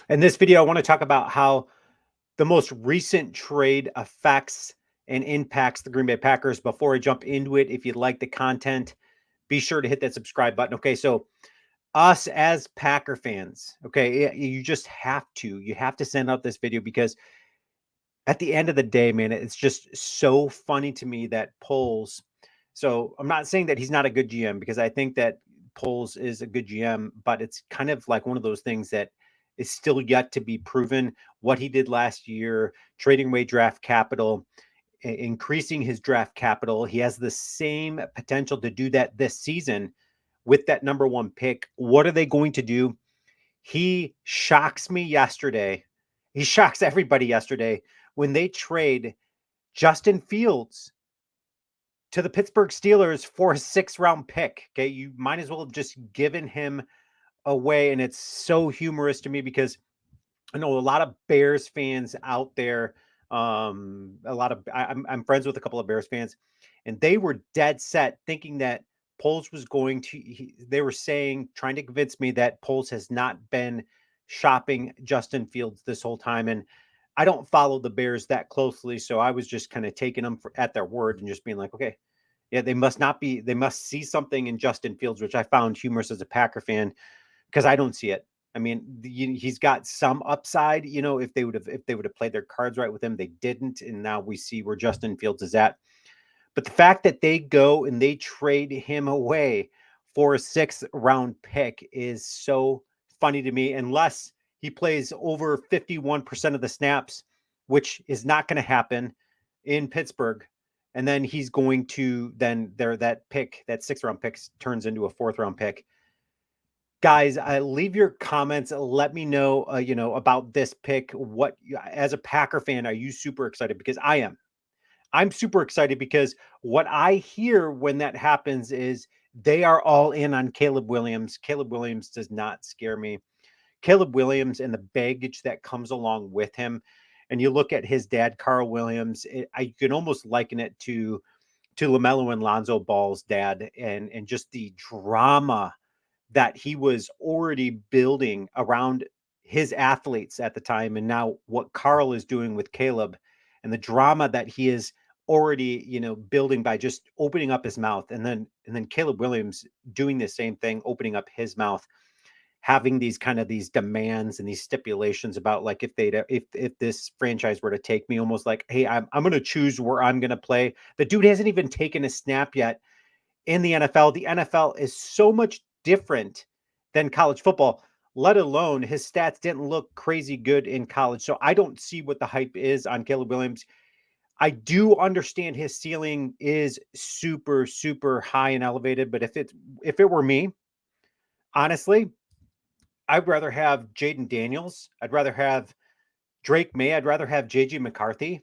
In this video, I want to talk about how the most recent trade affects and impacts the Green Bay Packers. Before I jump into it, if you like the content, be sure to hit that subscribe button. Okay, so us as Packer fans, okay, you just you have to send out this video because at the end of the day, man, it's just so funny to me that Poles. So I'm not saying that he's not a good GM because I think that Poles is a good GM, but it's kind of like one of those things that is still yet to be proven. What he did last year, trading away draft capital, increasing his draft capital, he has the same potential to do that this season with that number one pick. What are they going to do? He shocks me yesterday. He shocks everybody yesterday when they trade Justin Fields to the Pittsburgh Steelers for a 6th round pick. Okay. You might as well have just given him away. And it's so humorous to me because I know a lot of Bears fans out there. I'm friends with a couple of Bears fans, and they were dead set thinking that Poles was going to. They were saying, trying to convince me that Poles has not been shopping Justin Fields this whole time, and I don't follow the Bears that closely, so I was just kind of taking them at their word and just being like, okay, yeah, they must not be. They must see something in Justin Fields, which I found humorous as a Packer fan because I don't see it. I mean, he's got some upside. If they would have played their cards right with him, they didn't, and now we see where Justin Fields is at. But the fact that they go and they trade him away for a 6th round pick is so funny to me. Unless he plays over 51% of the snaps, which is not going to happen in Pittsburgh. And then he's going to then there that pick, that 6th round pick turns into a 4th round pick. Guys, leave your comments. Let me know, about this pick. What, as a Packer fan, are you super excited? Because I am. I'm super excited because what I hear when that happens is they are all in on Caleb Williams. Caleb Williams does not scare me. Caleb Williams and the baggage that comes along with him. And you look at his dad, Carl Williams. I can almost liken it to LaMelo and Lonzo Ball's dad, and just the drama that he was already building around his athletes at the time, and now what Carl is doing with Caleb, and the drama that he is already, building by just opening up his mouth, and then Caleb Williams doing the same thing, opening up his mouth, having these demands and these stipulations about, like, if this franchise were to take me, almost like, hey, I'm going to choose where I'm going to play. The dude hasn't even taken a snap yet in the NFL. The NFL is so much different than college football, let alone his stats didn't look crazy good in college. So I don't see what the hype is on Caleb Williams. I do understand his ceiling is super, super high and elevated, but if it were me, honestly, I'd rather have Jaden Daniels. I'd rather have Drake May. I'd rather have JJ McCarthy.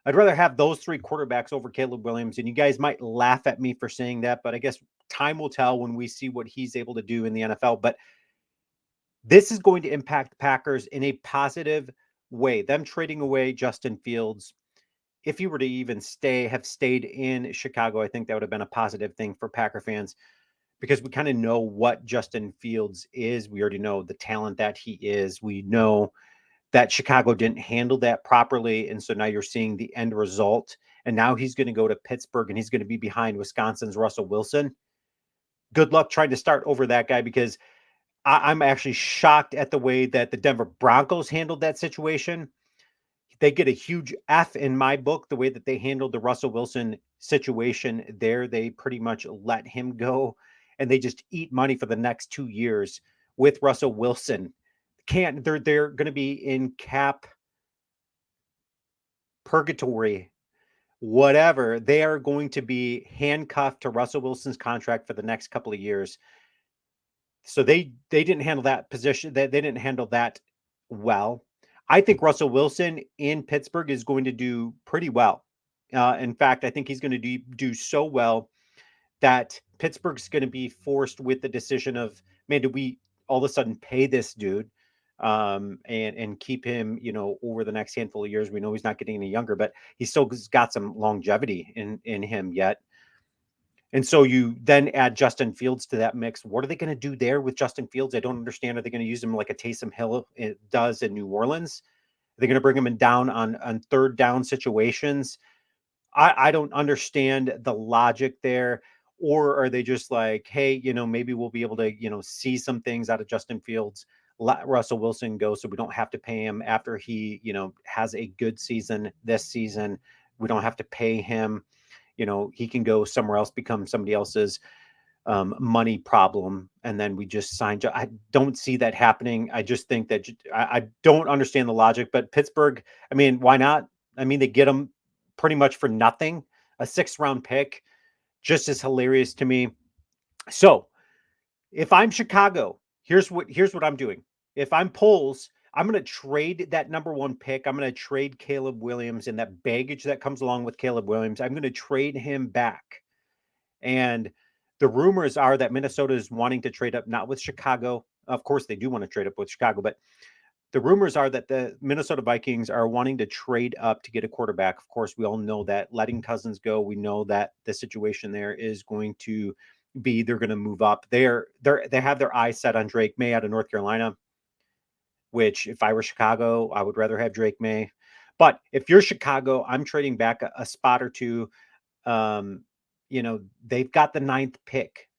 I'd rather have those 3 quarterbacks over Caleb Williams. And you guys might laugh at me for saying that, but I guess time will tell when we see what he's able to do in the NFL. But this is going to impact Packers in a positive way. Them trading away Justin Fields, if he were to even have stayed in Chicago, I think that would have been a positive thing for Packer fans because we kind of know what Justin Fields is. We already know the talent that he is. We know that Chicago didn't handle that properly. And so now you're seeing the end result. And now he's going to go to Pittsburgh and he's going to be behind Wisconsin's Russell Wilson. Good luck trying to start over that guy because I'm actually shocked at the way that the Denver Broncos handled that situation. They get a huge F in my book, the way that they handled the Russell Wilson situation there. They pretty much let him go and they just eat money for the next 2 years with Russell Wilson. They're going to be in cap purgatory, whatever. They are going to be handcuffed to Russell Wilson's contract for the next couple of years. So they didn't handle that position. They didn't handle that well. I think Russell Wilson in Pittsburgh is going to do pretty well. In fact, I think he's going to do so well that Pittsburgh's going to be forced with the decision of, man, do we all of a sudden pay this dude and keep him, over the next handful of years? We know he's not getting any younger, but he's still got some longevity in him yet. And so you then add Justin Fields to that mix. What are they going to do there with Justin Fields? I don't understand. Are they going to use him like a Taysom Hill does in New Orleans? Are they going to bring him in down on third down situations? I don't understand the logic there. Or are they just like, hey, maybe we'll be able to, see some things out of Justin Fields, let Russell Wilson go so we don't have to pay him after he, has a good season this season. We don't have to pay him. He can go somewhere else, become somebody else's money problem, and then we just sign. I don't see that happening. I just think that I don't understand the logic. But Pittsburgh, I mean, why not? I mean, they get them pretty much for nothing. A sixth-round pick, just as hilarious to me. So if I'm Chicago, here's what I'm doing. If I'm Poles, I'm going to trade that number one pick. I'm going to trade Caleb Williams and that baggage that comes along with Caleb Williams. I'm going to trade him back. And the rumors are that Minnesota is wanting to trade up, not with Chicago. Of course, they do want to trade up with Chicago, but the rumors are that the Minnesota Vikings are wanting to trade up to get a quarterback. Of course, we all know that letting Cousins go, we know that the situation there is going to be they're going to move up. They have their eyes set on Drake May out of North Carolina, which if I were Chicago, I would rather have Drake May. But if you're Chicago, I'm trading back a spot or two. Um, they've got the ninth pick,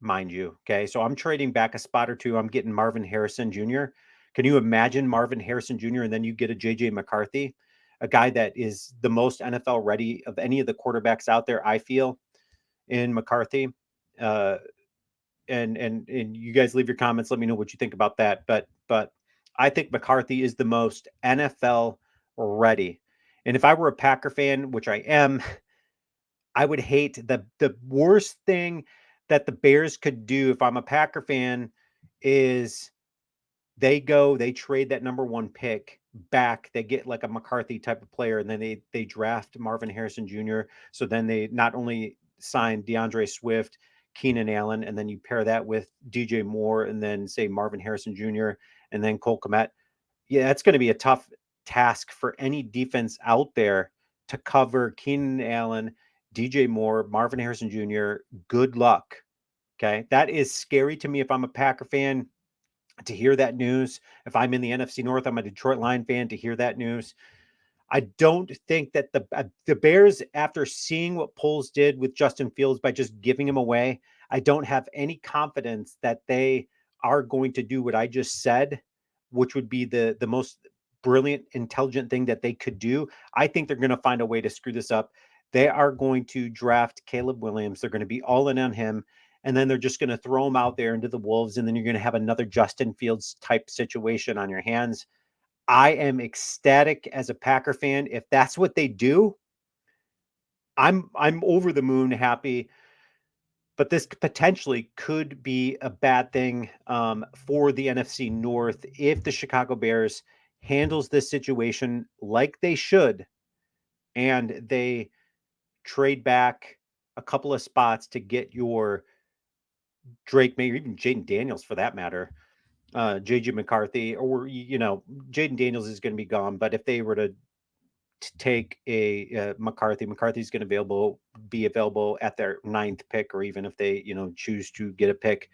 mind you. Okay. So I'm trading back a spot or two. I'm getting Marvin Harrison Jr. Can you imagine Marvin Harrison Jr. and then you get a JJ McCarthy, a guy that is the most NFL ready of any of the quarterbacks out there, I feel, in McCarthy. Uh, and you guys leave your comments. Let me know what you think about that. But I think McCarthy is the most NFL ready. And if I were a Packer fan, which I am, I would hate the worst thing that the Bears could do if I'm a Packer fan is they trade that number one pick back. They get like a McCarthy type of player, and then they draft Marvin Harrison Jr. So then they not only sign DeAndre Swift, Keenan Allen, and then you pair that with DJ Moore, and then say Marvin Harrison Jr. and then Cole Kmet. Yeah, that's going to be a tough task for any defense out there to cover Keenan Allen, DJ Moore, Marvin Harrison Jr. Good luck. Okay. That is scary to me if I'm a Packer fan to hear that news. If I'm in the NFC North, I'm a Detroit Lion fan to hear that news. I don't think that the Bears, after seeing what Poles did with Justin Fields by just giving him away, I don't have any confidence that they are going to do what I just said, which would be the most brilliant, intelligent thing that they could do. I think they're going to find a way to screw this up. They are going to draft Caleb Williams. They're going to be all in on him. And then they're just going to throw him out there into the wolves. And then you're going to have another Justin Fields type situation on your hands. I am ecstatic as a Packer fan. If that's what they do, I'm over the moon happy. But this potentially could be a bad thing for the NFC North if the Chicago Bears handles this situation like they should, and they trade back a couple of spots to get your Drake May or even Jaden Daniels for that matter, JJ McCarthy, or Jaden Daniels is going to be gone. But if they were to take a McCarthy's going to be available at their ninth pick, or even if they choose to get a pick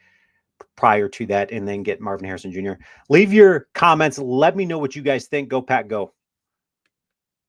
prior to that and then get Marvin Harrison Jr. Leave your comments. Let me know what you guys think. Go Pack, go.